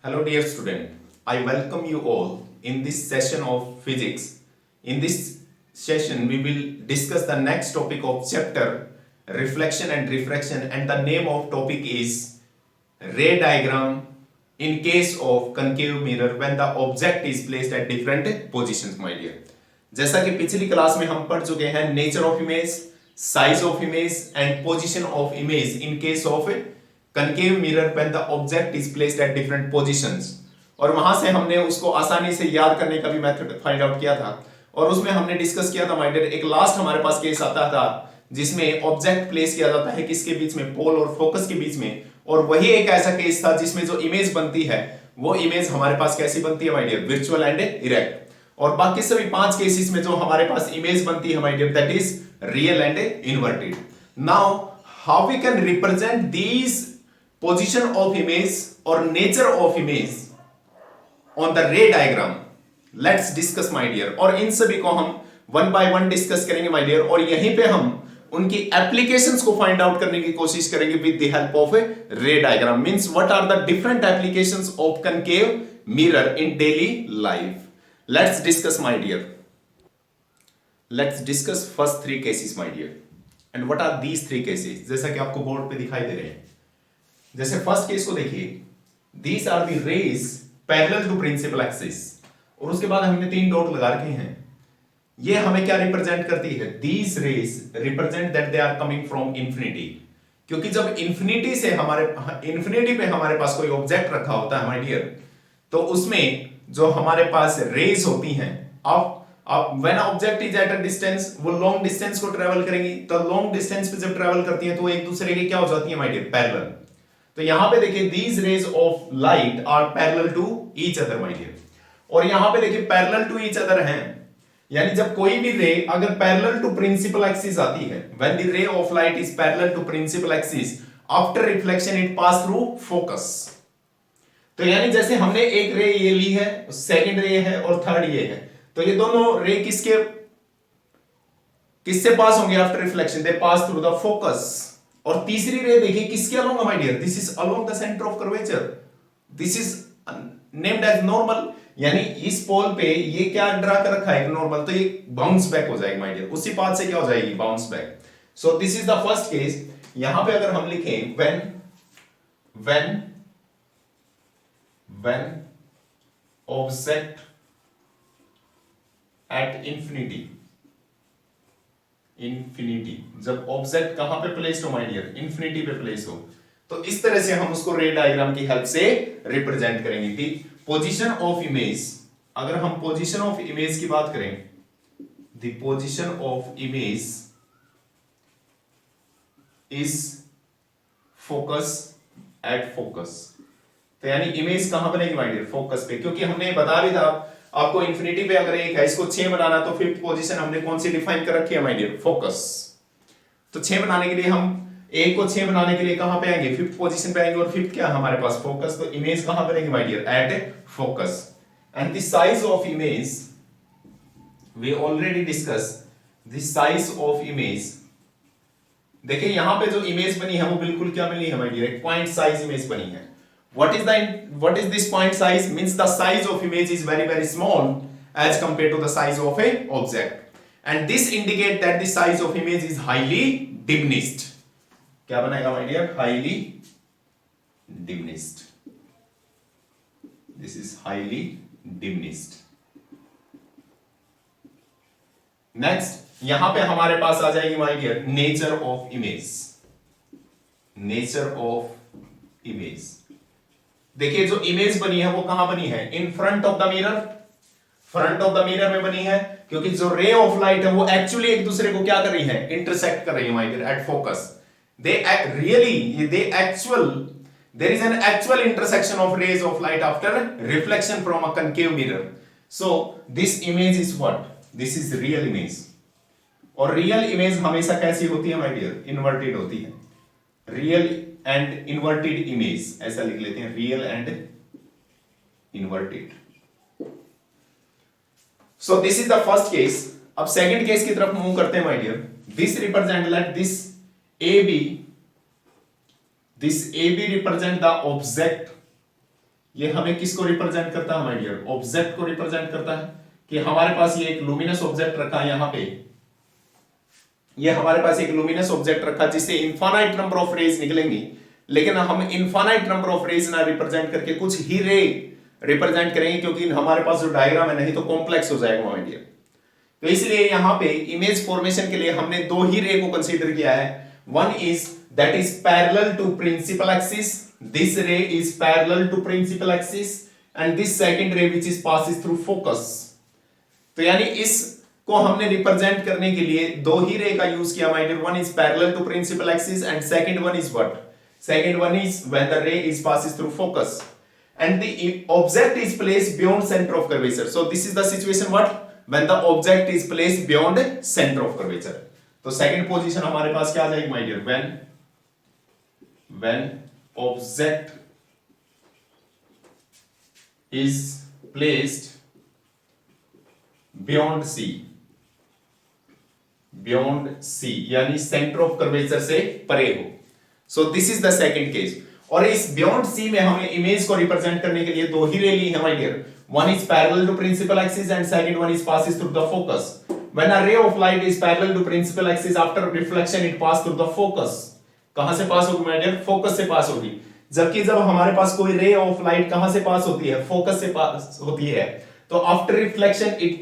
Hello dear student, I welcome you all in this session of physics. In this session we will discuss the next topic of chapter reflection and refraction, and the name of topic is ray diagram in case of concave mirror when the object is placed at different positions my dear. जैसा कि पिछली class में हम पढ़ चुके हैं nature of image, size of image and position of image in case of concave mirror when the object is placed at different positions, और वहां से हमने उसको आसानी से याद करने का भी मेथड फाइंड आउट किया था। और उसमें हमने डिस्कस किया था माय डियर, एक लास्ट हमारे पास केस आता था जिसमें ऑब्जेक्ट प्लेस किया जाता है किसके बीच में, पोल और फोकस के बीच में, और वही एक ऐसा केस था जिसमें जो इमेज बनती है वो इमेज हमारे पास कैसी बनती है my dear, virtual and erect. और बाकी सभी 5 केसेस में जो हमारे पास इमेज बनती है my dear, that is real and inverted. Now how we can represent these position of image or nature of image on the ray diagram, let's discuss my dear। और इन सभी को हम वन बाय वन डिस्कस करेंगे my dear, और यहीं पे हम उनकी एप्लीकेशंस को फाइंड आउट करने की कोशिश करेंगे with the help of a ray diagram. Means what are the different applications of concave mirror in daily life. Let's discuss my dear, let's discuss first 3 cases my dear। and what are these 3 cases, जैसा कि आपको board पे दिखाई दे रहे हैं। जैसे first case को देखिए, these are the rays parallel to principal axis, और उसके बाद हमने 3 डॉट लगा रखे हैं। ये हमें क्या रिप्रेजेंट करती है, these rays represent that they are coming from infinity. क्योंकि जब इंफिनिटी पे हमारे पास कोई ऑब्जेक्ट रखा होता है माय डियर, तो उसमें जो हमारे पास रेज होती हैं, अब when object is at a distance, वो लॉन्ग डिस्टेंस को ट्रेवल करेंगी, तो लॉन्ग डिस्टेंस पे जब ट्रेवल करती हैं तो एक दूसरे के क्या हो जाती है माय डियर, पैरेलल। तो यहां पे देखिए these rays of light are parallel to each other my dear, और यहां पे देखिए पैरेलल टू ईच अदर हैं, यानी जब कोई भी रे अगर पैरेलल टू प्रिंसिपल एक्सिस आती है, when the ray of light is parallel to principal axis, after reflection it pass through focus. तो यानी जैसे हमने एक रे ये ली है, सेकंड रे है और थर्ड ये है, तो ये दोनों रे किससे पास होंगे after reflection, they pass through the focus. और तीसरी रे देखिए किसके along my dear, this is along the centre of curvature, this is named as normal. यानी इस पोल पे ये क्या ड्रा कर रखा है, एक नॉर्मल, तो ये बाउंस बैक हो जाएगी माय डियर, उसी पाथ से क्या हो जाएगी, bounce back. So this is the first case. यहां पे अगर हम लिखें when object at infinity, जब ऑब्जेक्ट कहां पे प्लेस हो माय डियर, इंफिनिटी पे प्लेस हो, तो इस तरह से हम उसको रे डायग्राम की हेल्प से रिप्रेजेंट करेंगे। दी पोजीशन ऑफ इमेज, अगर हम पोजीशन ऑफ इमेज की बात करें, the position of image is focus at focus. तो यानी इमेज कहां बनेगी माय डियर, फोकस पे, क्योंकि हमने बता भी था आपको इंफिनिटी पे अगर एक है, इसको 6 बनाना, तो फिफ्थ पोजीशन हमने कौन सी डिफाइन कर रखी है माय डियर, फोकस। तो 6 बनाने के लिए हम एक को 6 बनाने के लिए कहां पे आएंगे, फिफ्थ पोजीशन पे आएंगे, और फिफ्थ क्या हमारे पास, फोकस। तो इमेज कहां बनेगी my dear, at focus. And the size of image we already discuss, the size of image. देखिए यहां पे जो इमेज बनी है वो बिल्कुल क्या बनी है माय डियर, एक पॉइंट साइज इमेज बनी है। what is this point size, means the size of image is very small as compared to the size of a object, and this indicate that the size of image is highly diminished। क्या बनेगा my dear, highly diminished, this is highly diminished। next यहां पे हमारे पास आ जाएगी my dear nature of image, nature of image। देखिए जो image बनी है वो कहां बनी है, इन front of the mirror, front of the mirror में बनी है, क्योंकि जो रे ऑफ लाइट है वो एक्चुअली एक दूसरे को क्या कर रही है, इंटरसेक्ट कर रही है my dear at focus. There is an actual intersection of rays of light after reflection from a concave mirror. So this image is what, this is real image. और रियल इमेज हमेशा कैसी होती है my dear, inverted होती है। Real and inverted image, ऐसा लिख लेते हैं, real and inverted. So this is the first case. अब सेकंड केस की तरफ मूव करते हैं my dear. This represent, let this A B represent the object, ये हमें किसको रिप्रेजेंट करता है माय डियर? ऑब्जेक्ट को रिप्रेजेंट करता है कि हमारे पास ये एक लुमिनस ऑब्जेक्ट रखा है यहां पे, ये हमारे पास एक लुमिनस ऑब्जेक्ट रखा जिससे इनफाइनाइट नंबर ऑफ रेज निकलेंगी, लेकिन हम इनफाइनाइट नंबर ऑफ रेज ना रिप्रेजेंट करके कुछ ही रे रिप्रेजेंट करेंगे, क्योंकि हमारे पास जो डायग्राम है नहीं तो कॉम्प्लेक्स हो जाएगा माय डियर। तो इसलिए यहां पे इमेज फॉर्मेशन के लिए हमने दो ही रे को कंसीडर किया है। One is that is parallel to principal axis, this ray is parallel to principal axis, and this second ray which is passes through focus. तो यानी इस को हमने रिप्रेजेंट करने के लिए दो ही रे का यूज किया my dear. One is parallel to principal axis and second one is what? Second one is when the ray is passes through focus and the object is placed beyond center of curvature. So this is the situation what? When the object is placed beyond center of curvature. तो second position हमारे पास क्या आ जाएगी my dear? When object is placed beyond C यानी center of curvature से परे हो. So this is the second case. और इस बियॉन्ड सी में हमने इमेज को रिप्रेजेंट करने के लिए दो ही रे ली है my dear. One is parallel to principal axis and second one is passes through the focus. When a ray of light is parallel to principal axis after reflection it pass through the focus. कहां से पास होगी my dear? Focus से पास होगी। जबकि जब हमारे पास कोई रे ऑफ लाइट कहां से पास होती है? फोकस से पास होती है। तो after reflection it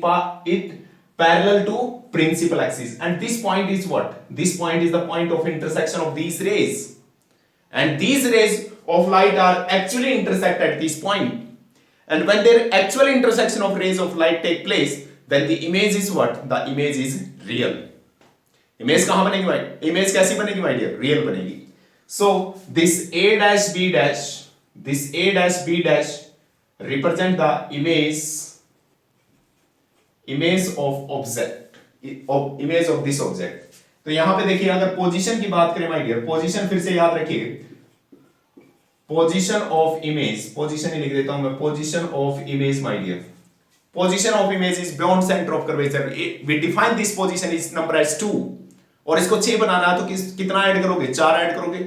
parallel to principal axis and this point is what? This point is the point of intersection of these rays. And these rays of light are actually intersect at this point. And when their actual intersection of rays of light take place, then the image is what? The image is real. Image कहां बनेगी भाई? Image कैसी बनेगी my dear? Real बनेगी. So this A dash B dash represent the image of object, image of this object. तो यहां पे देखिए अगर पोजीशन की बात करें माय डियर, पोजीशन फिर से याद रखिए, पोजीशन ऑफ इमेज, पोजीशन ही लिख देता हूं मैं, position of image my dear, position of image is beyond centre of curvature. We define this position is number as 2 और इसको 6 बनाना है तो कितना ऐड करोगे? 4 ऐड करोगे।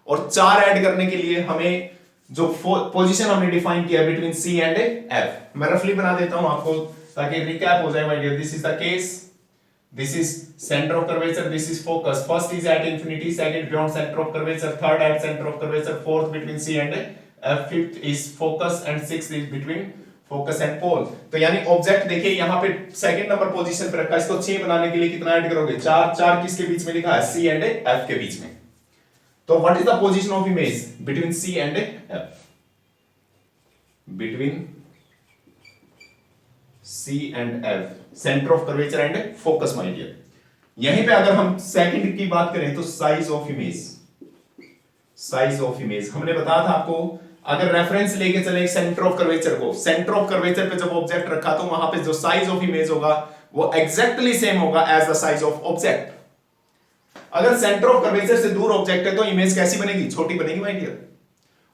और 4 ऐड करने के लिए हमें जो पोजीशन हमने डिफाइन किया बिटवीन सी एंड एफ, मैं रफली बना देता हूं आपको ताकि रिकैप हो जाए my dear. This is the case, this is center of curvature, this is focus. First is at infinity, second beyond center of curvature, third at center of curvature, fourth between C and F, fifth is focus and sixth is between focus and pole. तो यानी object देखिए यहाँ पे second number position पे रखा है, इसको 6 बनाने के लिए कितना ऐड करोगे? 4 किसके बीच में लिखा है? C and F के बीच में। तो what is the position of image between C and F? Between C and F, centre of curvature and focus my dear. यहीं पे अगर हम सेकंड की बात करें तो साइज ऑफ इमेज हमने बताया था आपको, अगर रेफरेंस लेके चले सेंटर ऑफ कर्वेचर को, सेंटर ऑफ कर्वेचर पे जब ऑब्जेक्ट रखा तो वहां पे जो साइज ऑफ इमेज होगा वो एग्जैक्टली सेम होगा as the size of object. अगर सेंटर ऑफ कर्वेचर से दूर ऑब्जेक्ट है तो इमेज कैसी बनेगी? छोटी बनेगी माय डियर।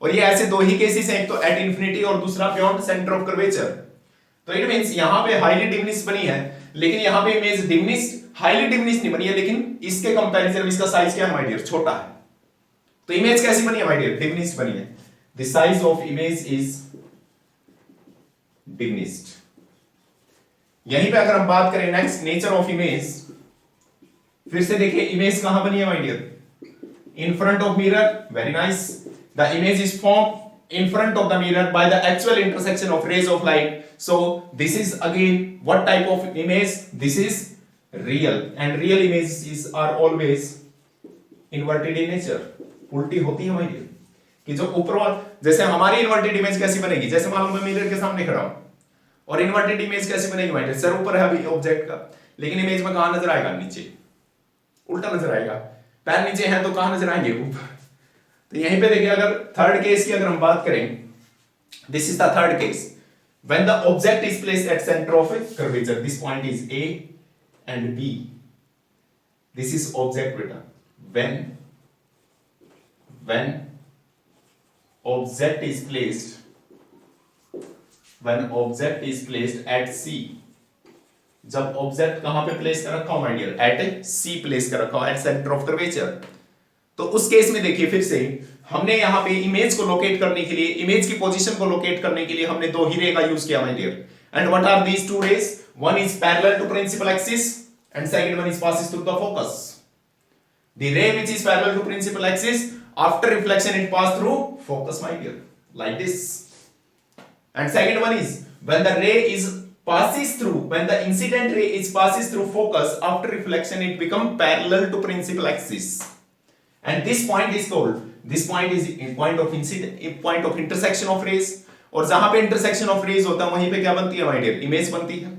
और ये ऐसे दो ही केसेस हैं, एक तो एट इंफिनिटी और दूसरा बियॉन्ड सेंटर ऑफ कर्वेचर। तो इट मींस यहां पे हाईली डिमिनिश बनी है, लेकिन यहां पे इमेज डिमिनिश, हाईली डिमिनिश नहीं बनी है, लेकिन इसके कंपैरिजन में इसका साइज क्या है माय डियर? छोटा है। तो इमेज कैसी बनी है माय डियर? डिमिनिश बनी है। The size of image is diminished. यहीं पे अगर हम बात करें नेक्स्ट नेचर ऑफ इमेज, फिर से देखिए इमेज कहां बनी है my dear? in front of mirror. Very nice. The image is formed in front of the mirror by the actual intersection of rays of light. So this is again what type of image? This is real, and real images are always inverted in nature. उल्टी होती है my dear, कि जो ऊपर वाला, जैसे हमारी inverted image कैसी बनेगी? जैसे मान लो मैं मिरर के सामने खड़ा हूं और इन्वर्टेड इमेज कैसी बनेगी माय डियर? सर ऊपर है अभी ऑब्जेक्ट का, लेकिन इमेज में कहां नजर आएगा? नीचे, उल्टा नजर आएगा। पैर नीचे है तो कहां नजर आएंगे? ऊपर। तो यहीं पे देखिए अगर थर्ड केस की अगर हम बात करें, this is the third case, when the object is placed at center of a curvature, this point is A and B, this is object beta, when object is placed at C, जब object कहां पे place कर रखा हो my dear? At C place कर रखा हो, at centre of curvature. तो उस केस में देखिए फिर से हमने यहाँ पे इमेज को लोकेट करने के लिए, इमेज की पोजीशन को लोकेट करने के लिए हमने दो ही रे का यूज किया my dear. And what are these two rays? One is parallel to principal axis and second one is passes through the focus. The ray which is parallel to principal axis, after reflection it pass through focus my dear, like this. And second one is when the ray is passes through, when the incident ray is passes through focus, after reflection it become parallel to principal axis. And this point is called, this point is in point of incident, in point of intersection of rays. और जहां पे intersection of rays होता है वहीं पे क्या बनती है my dear? Image बनती है.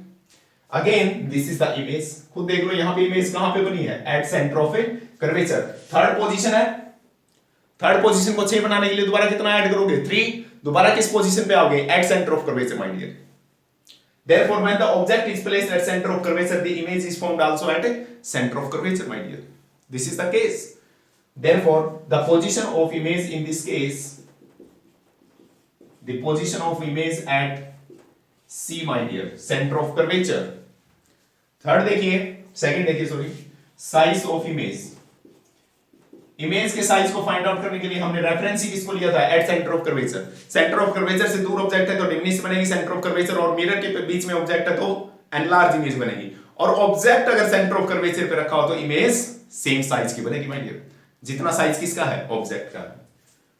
Again this is the image. खुद देख लो यहाँ पे image कहां पे बनी है? At center of a curvature. Third position है. थर्ड पोजीशन को 6 बनाने के लिए दोबारा कितना ऐड करोगे? 3. दोबारा किस पोजीशन पे आओगे? At center of curvature my dear. Therefore when the object is placed at center of curvature, the image is formed also at center of curvature my dear. This is the case. Therefore the position of image in this case, the position of image at C my dear, center of curvature. Third देखिए, second देखिए sorry, size of image. Image के size को find out करने के लिए हमने reference ही किसको लिया था? At centre of curvature. Centre of curvature से दूर ऑब्जेक्ट है तो डिमिनिश बनेगी सेंटर ऑफ कर्वेचर, और मिरर के बीच में ऑब्जेक्ट है तो एनलार्ज इमेज बनेगी. और ऑब्जेक्ट अगर सेंटर ऑफ कर्वेचर पे रखा हो तो इमेज सेम साइज की बनेगी माय डियर. जितना साइज किसका है? ऑब्जेक्ट का.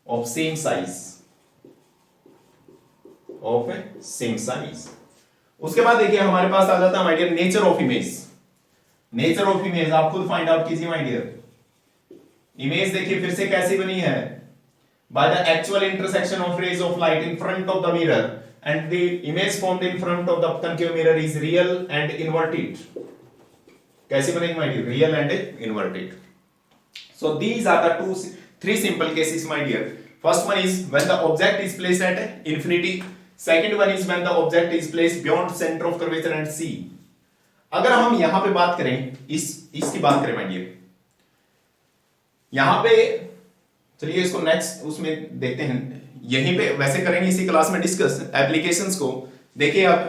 Of same size, of same size. उसके बाद देखिए हमारे पास आ जाता है my dear nature of image. Nature of image आप खुद फाइंड आउट कीजिए माय डियर. इमेज देखिए फिर से कैसी बनी है? By the actual intersection of rays of light in front of the mirror, and the image formed in front of the concave mirror is real and inverted. कैसी बनेगी my dear? Real and inverted. So these are the three simple cases my dear. First one is when the object is placed at infinity. Second one is when the object is placed beyond center of curvature and C. अगर हम यहां पे बात करें, इसकी बात करें my dear, यहां पे चलिए इसको नेक्स्ट उसमें देखते हैं. यहीं पे वैसे करेंगे इसी क्लास में डिस्कस एप्लीकेशंस को. देखिए अब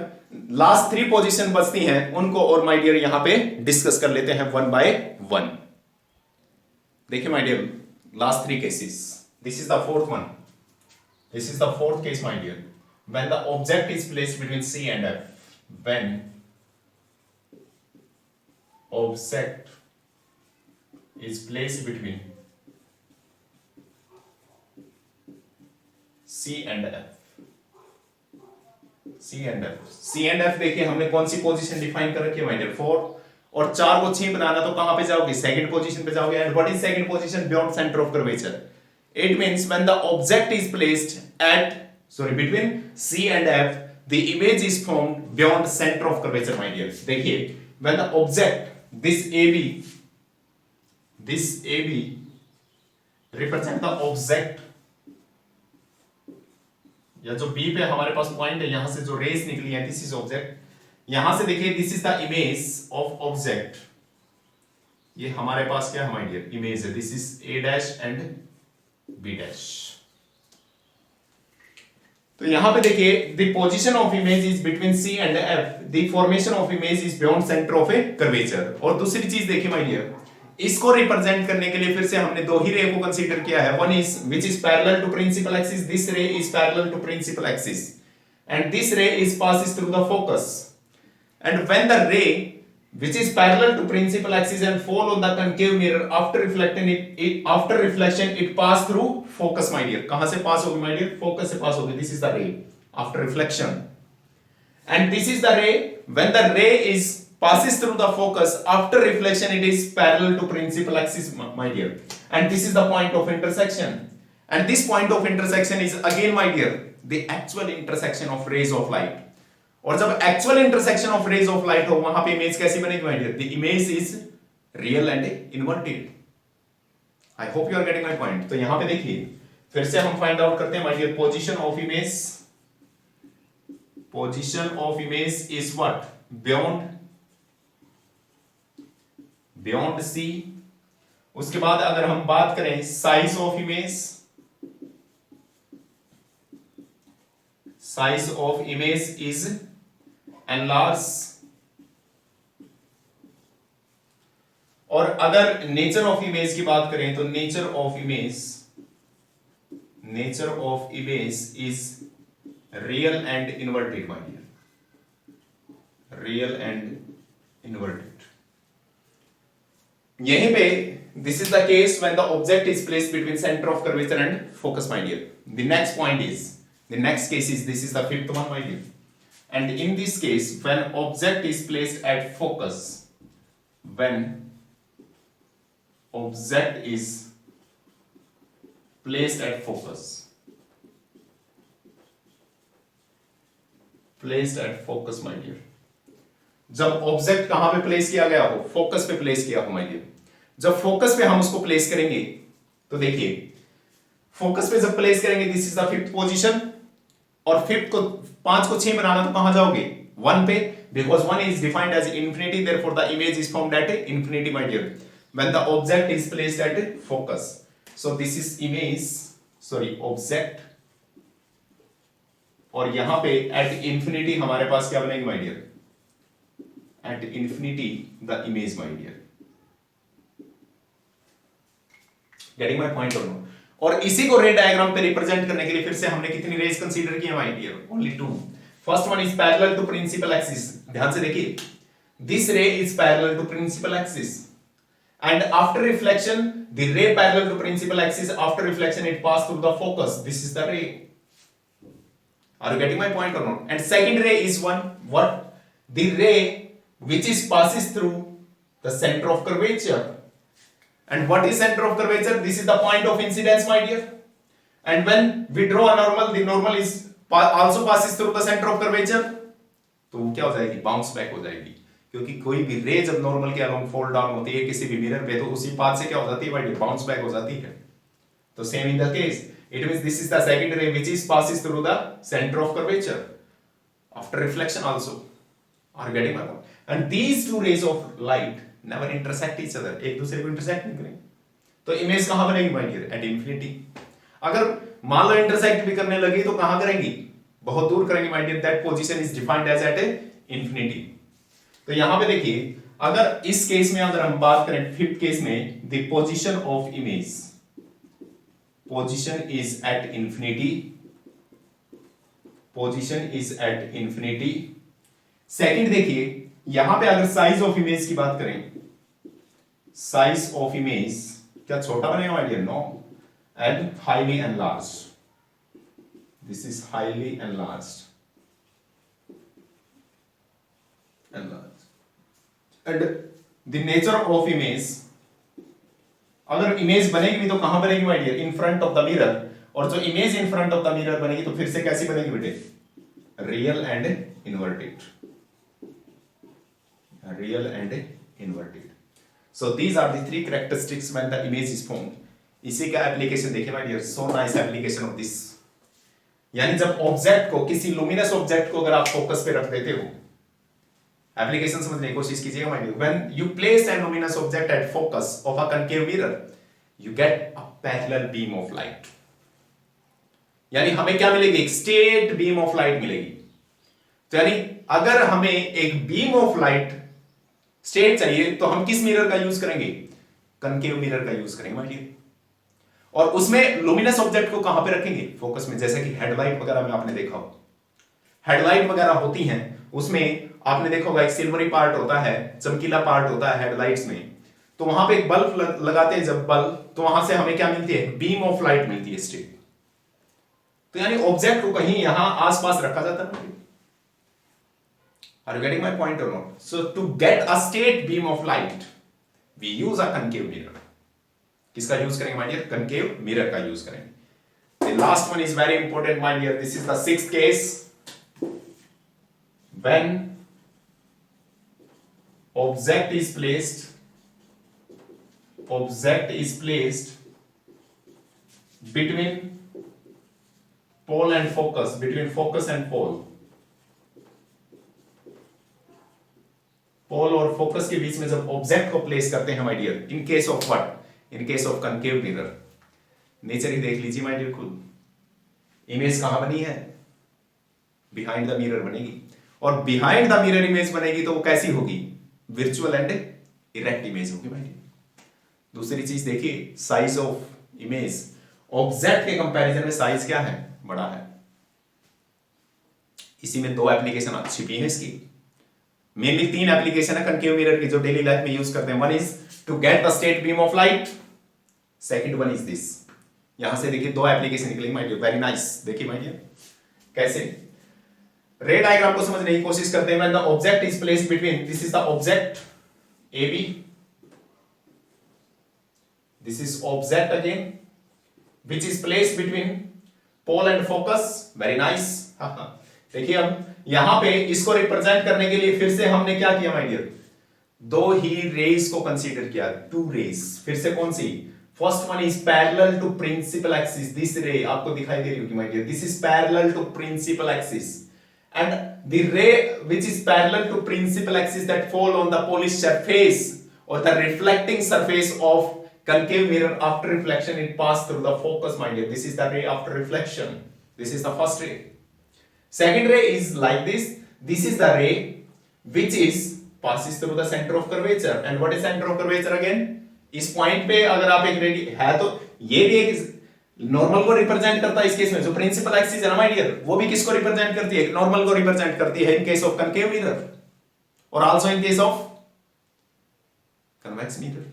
लास्ट 3 पोजीशन बचती हैं उनको और माय डियर यहां पे डिस्कस कर लेते हैं वन बाय वन. देखिए my dear last 3 cases. This is the fourth one. This is the fourth case my dear. When the object is placed between C and F, when object is placed between C and F. C and F. C and F देखिए हमने कौन सी position define कर रखी है my dear? 4. और 4 को 6 बनाना तो कहां पे जाओगे? सेकंड पोजीशन पे जाओगे. And what is second position? Beyond centre of curvature. It means when the object is placed between C and F, the image is formed beyond center of curvature my dear. देखिए when the object, this AB represent the object, या जो B पे हमारे पास point है यहां से जो race निकली है, दिस इज ऑब्जेक्ट. यहां से देखिए this is the image of object. ये हमारे पास क्या है माय डियर? इमेज है. This is A dash and B dash. तो यहां पे देखिए the position of image is between C and F, the formation of image is beyond centre of A curvature. और दूसरी चीज देखिए माय डियर, इसको रिप्रेजेंट करने के लिए फिर से हमने दो ही रे को कंसीडर किया है. One is which is parallel to principal axis. This ray is parallel to principal axis and this ray is passes through the focus. And when the ray which is parallel to principal axis and fall on the concave mirror, after reflection it pass through focus my dear. कहां से पास होगी my dear? Focus से पास होगी. This is the ray after reflection. And this is the ray when the ray is passes through the focus after reflection it is parallel to principal axis my dear. And this is the point of intersection. And this point of intersection is again my dear the actual intersection of rays of light. और जब actual intersection of rays of light हो वहां पे image कैसी बनेगी my dear? The image is real and inverted. I hope you are getting my point. तो यहां पे देखिए फिर से हम फाइंड आउट करते हैं my dear position of image. Position of image is what? Beyond C. उसके बाद अगर हम बात करें size of image, size of image is enlarge. और अगर नेचर ऑफ इमेज की बात करें तो nature of image nature of image is real and inverted, my dear. Real and inverted. यहीं पे this is the case when the object is placed between center of curvature and focus, my dear. The next case is this is the fifth one, my dear. And in this case, when object is placed at focus, when object is placed at focus, my dear. जब object कहां पे place किया गया हो, focus पे place किया हो, my dear. जब फोकस पे हम उसको प्लेस करेंगे तो देखिए फोकस पे जब प्लेस करेंगे this is the fifth position, और फिफ्थ को 5 को 6 बनाना तो कहां जाओगे 1 पे, because 1 is defined as infinity, therefore the image is found at infinity, my dear, when the object is placed at focus. So this is object, और यहां पे एट इंफिनिटी हमारे पास क्या बनेगी, my dear, at infinity the image, my dear. Getting my point or not? और इसी को रे डायग्राम पे रिप्रेजेंट करने के लिए फिर से हमने कितनी रेज कंसीडर की है, my dear? Only 2. First one is parallel to principal axis. ध्यान से देखिए, this ray is parallel to principal axis, and after reflection the ray parallel to principal axis, after reflection it passed through the focus. This is the ray. Are you getting my point or not? And second ray is what? The ray which is passes through the center of curvature. And what is center of curvature? This is the point of incidence, my dear. And when we draw a normal, the normal is also passes through the center of curvature. तो वो क्या हो जाएगी, bounce back हो जाएगी, क्योंकि कोई भी रे जब नॉर्मल के अलोंग फॉल डाउन होती है किसी भी मिरर पे, तो उसी पाथ से क्या हो जाती है, my dear, बाउंस बैक हो जाती है. तो same in the case, it means this is the second ray which is passes through the center of curvature after reflection also. Are you getting my point? And these two rays of light never intersect each other. एक दूसरे को intersect नहीं करेंगे, तो image कहां बनेगी, my dear? At infinity. अगर मान लो intersect भी करने लगी तो कहां करेंगी, बहुत दूर करेंगे, my dear. That position is defined as at infinity. तो यहां पे देखिए, अगर इस केस में अगर हम बात करें, फिफ्थ केस में, the position of image is at infinity. Second देखिए, यहां पे अगर साइज ऑफ इमेज की बात करें, साइज ऑफ इमेज क्या छोटा बनेगा, my dear? No. And highly enlarged. This is highly enlarged. And the nature of image, अगर इमेज बनेगी भी तो कहां बनेगी, my dear? In front of the mirror. और जो image in front of the mirror बनेगी तो फिर से कैसी बनेगी बेटे? Real and inverted. Real and inverted. So these are the 3 characteristics when the image is formed. इसी का एप्लीकेशन देखिए, my dear, so nice application of this. यानी जब ऑब्जेक्ट को, किसी लुमिनस ऑब्जेक्ट को अगर आप फोकस पे रख देते हो, एप्लीकेशन समझने की कोशिश कीजिएगा, my dear. When you place a luminous object at focus of a concave mirror, you get a parallel beam of light. यानी हमें क्या मिलेगी? एक स्ट्रेट बीम ऑफ लाइट मिलेगी. तो यानी अगर हमें एक बीम ऑफ लाइट स्ट्रेट चाहिए तो हम किस मिरर का यूज करेंगे? कनकेव मिरर का यूज करेंगे, माय डियर. और उसमें लुमिनस ऑब्जेक्ट को कहां पे रखेंगे? फोकस में. जैसे कि हेडलाइट वगैरह में आपने देखा हो, हेडलाइट वगैरह होती हैं, उसमें आपने देखा होगा एक सिल्वरी पार्ट होता है, चमकीला पार्ट होता है हेडलाइट्स में. तो वहां पे एक बल्ब लगाते हैं जब बल्ब, तो वहां से हमें क्या मिलती है? बीम ऑफ लाइट मिलती है स्ट्रेट. तो यानी ऑब्जेक्ट को कहीं यहां आसपास रखा जाता है. Are you getting my point or not? So to get a straight beam of light, we use a concave mirror. किसका यूज करेंगे, my dear? Concave mirror का यूज करेंगे. The last one is very important, my dear. This is the 6th case. When object is placed between pole and focus, between focus and pole. पोल और focus के बीच में जब object को place करते हैं, my dear, in case of what? In case of concave mirror. Nature ही देख लीजिए, माय डियर, खुद. इमेज कहां बनी है? बिहाइंड द मिरर बनेगी. और बिहाइंड द मिरर इमेज बनेगी तो वो कैसी होगी? वर्चुअल एंड इरेक्ट इमेज होगी, माय डियर. दूसरी चीज देखिए, साइज ऑफ इमेज ऑब्जेक्ट के कंपैरिजन में साइज क्या है, बड़ा है। इसी में दो एप्लीकेशन छिपी है इसकी, मेनली तीन एप्लीकेशन है कनकेव मिरर की जो डेली लाइफ में यूज करते हैं। One is to get the straight beam of light, second one is this. यहां से देखिए दो एप्लीकेशन निकलेंगे माय डियर, वेरी नाइस। देखिए माय डियर कैसे रे डायग्राम को समझने की कोशिश करते हैं। When the object is placed between, this is the object AB, this is object again which is placed between pole and focus, very nice। देखिए अब यहां पे इसको रिप्रेजेंट करने के लिए फिर से हमने क्या किया माय डियर, दो ही रेज को कंसीडर किया, टू रेज। फिर से कौन सी, first one is parallel to principal axis, this ray आपको दिखाई दे रही होगी my dear, this is parallel to principal axis, and the ray which is parallel to principal axis that fall on the polished surface or the reflecting surface of concave mirror after reflection it pass through the focus, my dear. This is the ray after reflection, this is the first ray. Second ray is like this, this is the ray which is passes through the center of curvature, and what is center of curvature again, इस point पे अगर आप एक ready है तो ये भी एक नॉर्मल को रिप्रेजेंट करता है। इस केस में जो प्रिंसिपल एक्सिस है ना माय डियर, वो भी किसको रिप्रेजेंट करती है, नॉर्मल को रिप्रेजेंट करती है in case of concave mirror और also in case of convex mirror.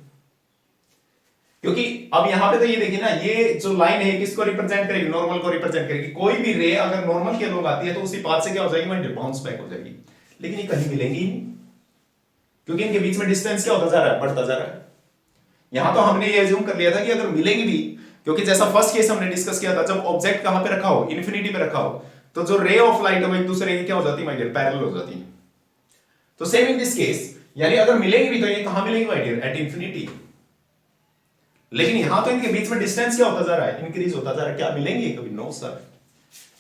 क्योंकि अब यहां पे तो ये देखिए ना, ये जो लाइन है किसको रिप्रेजेंट करेगी, नॉर्मल को रिप्रेजेंट करेगी। कोई भी रे अगर नॉर्मल के लोग आती है तो उसी पाथ से क्या हो जाएगी माय डियर, बाउंस बैक हो जाएगी। लेकिन ये कहीं मिलेंगी ही नहीं, क्योंकि इनके बीच में डिस्टेंस क्या होता जा रहा है, बढ़ता जा रहा है। यहां तो हमने ये अज्यूम कर लिया था कि अगर मिलेंगी भी, क्योंकि जैसा फर्स्ट केस हमने डिस्कस किया था, जब ऑब्जेक्ट कहां पे रखा हो, इन्फिनिटी पे रखा हो, तो जो रे ऑफ लाइट है वो एक दूसरे की क्या हो जाती है माय डियर, पैरेलल हो जाती है। तो सेम इन दिस केस, यानी अगर मिलेंगी भी तो ये कहां मिलेंगी माय डियर, एट इन्फिनिटी। लेकिन यहां तो इनके बीच में डिस्टेंस क्या होता जा रहा है, इंक्रीज होता जा रहा है। क्या मिलेंगे कभी, नो सर।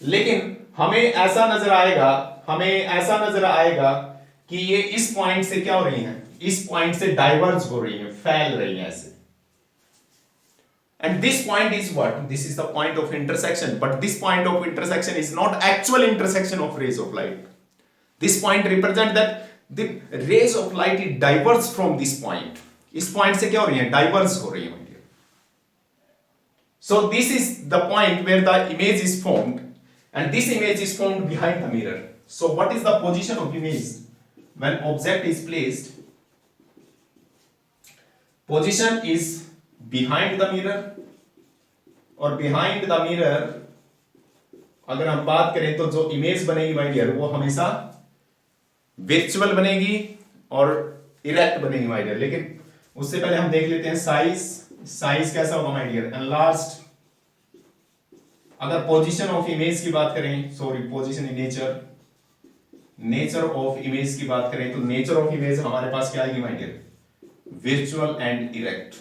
लेकिन हमें ऐसा नजर आएगा कि ये इस पॉइंट से क्या हो रही है, इस पॉइंट से डाइवर्ज हो रही है, फैल रही है ऐसे। And this point is what? This is the point of intersection. But this point of intersection is not actual intersection of rays of light. This point represents that the rays of light it diverges from this point. इस point से क्या हो रही है, diverge हो रही है my dear. So this is the point where the image is formed, and this image is formed behind the mirror. So what is the position of image when object is placed? Position is behind the mirror, और behind the mirror अगर हम बात करें तो जो image बनेगी my dear वो हमेशा वर्चुअल बनेगी और इरेक्ट बनेगी माय डियर। लेकिन उससे पहले हम देख लेते हैं साइज कैसा होगा माय डियर, एनलार्ज्ड। अगर पोजीशन ऑफ इमेज की बात करें, sorry position in nature of image की बात करें तो नेचर ऑफ इमेज हमारे पास क्या आएगी my dear, virtual and erect,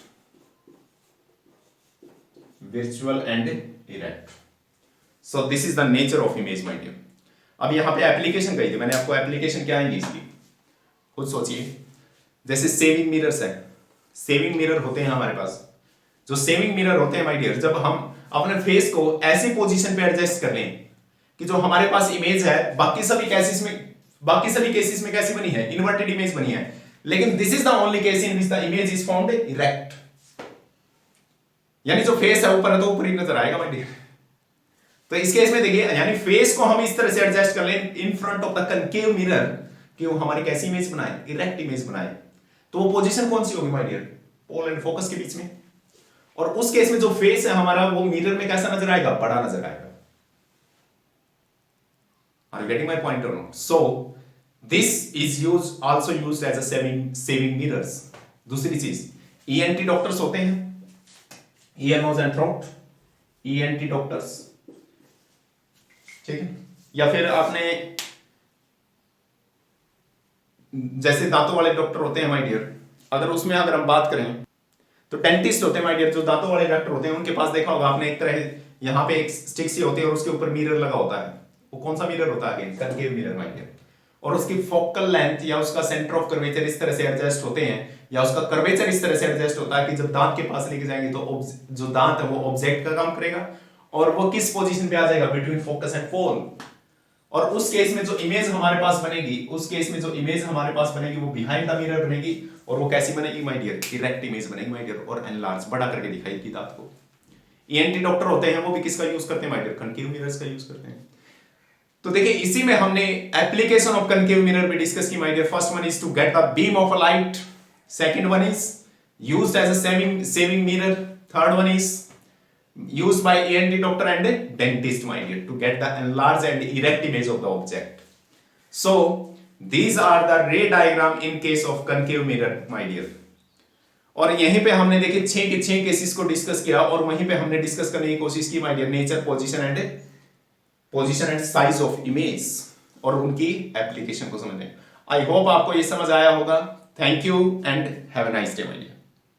virtual and erect. So this is the nature of image my dear. अब यहाँ पे एप्लीकेशन कही थी मैंने आपको, एप्लीकेशन क्या आएंगी इसकी खुद सोचिए। जैसे सेविंग मिरर्स है, सेविंग मिरर होते हैं हमारे पास। जो सेविंग मिरर होते हैं माय डियर, जब हम अपने फेस को ऐसी पोजीशन पे एडजस्ट कर लें कि जो हमारे पास इमेज है बाकी सभी केसेस में कैसी बनी है, इन्वर्टेड इमेज बनी है। लेकिन this is the only case in which the image is found erect, यानी जो फेस है ऊपर है तो ऊपर ही नजर आएगा माय डियर। तो इस केस में देखिए, यानी फेस को हम इस तरह से एडजस्ट कर लें इन front of the concave mirror कि वो हमारी कैसी इमेज बनाए, इरेक्ट इमेज बनाए। तो वो पोजीशन कौन सी होगी my dear, pole and focus के बीच में। और उस केस में जो फेस है हमारा वो मिरर में कैसा नजर आएगा, बड़ा नजर आएगा। Are you getting my point और not? So this is also used as a shaving mirrors. दूसरी चीज, ईएनटी डॉक्टर्स होते हैं, ear nose and throat, ENT doctors, ठीक है। या फिर आपने जैसे दांतों वाले डॉक्टर होते हैं माय डियर, अगर उसमें अगर हम बात करें तो डेंटिस्ट होते हैं माय डियर। जो दांतों वाले डॉक्टर होते हैं उनके पास देखा होगा आपने, एक तरह यहाँ पे एक स्टिक सी होती है और उसके ऊपर मिरर लगा होता है। वो कौन सा मिरर होता है, again concave mirror my dear. और उसकी फोकल लेंथ या उसका सेंटर ऑफ कर्वेचर इस तरह से एडजस्ट होते हैं, या उसका कर्वेचर इस तरह से एडजस्ट होता है कि जब दांत के पास लेके जाएंगे तो जो दांत है वो ऑब्जेक्ट का काम करेगा और वो किस पोजीशन पे आ जाएगा, बिटवीन फोकस एंड पोल। और उस केस में जो इमेज हमारे पास बनेगी वो बिहाइंड द मिरर बनेगी। और वो कैसी बनेगी माय डियर, इरेक्ट इमेज बनेगी माय डियर, और एनलार्ज, बड़ा करके दिखाई की दांत को। ईएनटी डॉक्टर होते हैं वो भी किसका यूज करते हैं माय डियर, कनकेव मिरर्स का यूज करते हैं। तो देखिए इसी में हमने एप्लीकेशन ऑफ कनकेव मिरर भी डिस्कस की my dear. First one is to get the beam of a light, second one is used as a shaving mirror, third one is used by ENT doctor and a dentist, my dear, to get the enlarged and erect image of the object. So these are the ray diagram in case of concave mirror, my dear. और यहीं पे हमने देखे 6 के 6 cases को discuss किया और वहीं पे हमने डिस्कस करने की कोशिश की my dear nature, position and size of image और उनकी एप्लीकेशन को समझने। आई होप आपको ये समझ आया होगा। Thank you and have a nice day my dear.